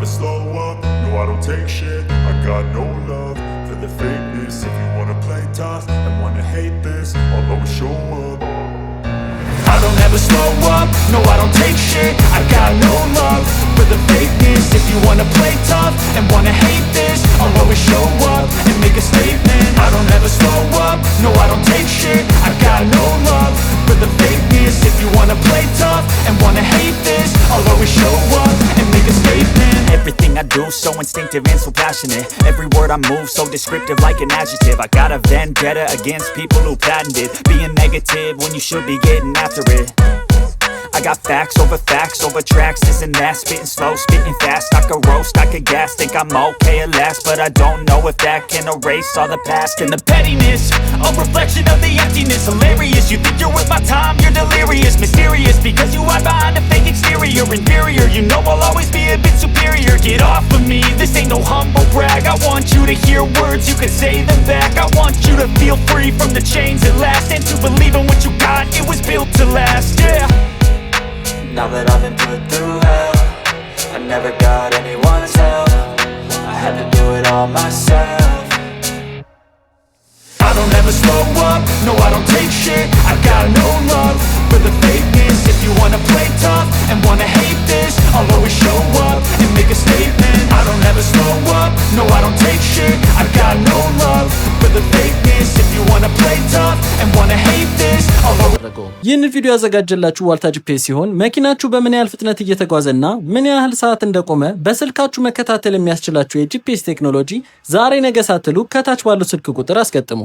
slow up, no I don't take shit. I got no love for the fakeness. If you wanna play tough and wanna hate this, I'll always show up. I don't ever slow up, no I don't take shit. I got no love for the fakeness. If you wanna play tough and wanna hate this, I'll always show up and make a statement. I don't ever slow up, no I don't take shit. I got no love for the fakeness. If you wanna play tough and wanna hate this, I'll always show up and make a statement. Everything I do so instinctive and so passionate. Every word I move so descriptive like an adjective. I got a vendetta against people who patented being negative when you should be getting after it. I got facts over tracks, this and that. Spitting slow, spitting fast, I could roast, I could gas. Think I'm okay at last, but I don't know if that can erase all the past. And the pettiness, a reflection of the emptiness. Hilarious, you think you're worth my time, you're delirious. Mysterious, because you hide behind a fake exterior. Inferior, you know I'll always be a bit superior. Get off of me, this ain't no humble brag. I want you to hear words, you can say them back. I want you to feel free from the chains at last, and to believe in what you got, it was built to last, yeah. Now that I've been put through hell, I never got anyone's help. I had to do it all myself. I don't ever slow up, no I don't take shit. I got no love for the fakeness. If you wanna play tough and wanna hate this, I'll always show up and make a statement. I don't ever slow up, no I don't take shit. I got no love for the fakeness. If you wanna play tough and wanna hate this, I'll always ይህንን ቪዲዮ ያዘጋጀላችሁ ዋልታ ጂፒኤስ ሲሆን መኪናችሁ በምን ያህል ፍጥነት እየተጓዘና ምን ያህል ሰዓት እንደቆመ በስልካችሁ መከታተል የሚያስችላችሁ የጂፒኤስ ቴክኖሎጂ ዛሬ ነገ ሳትሉ ከታች ባለው ስልክ ቁጥር አስገጥሙ።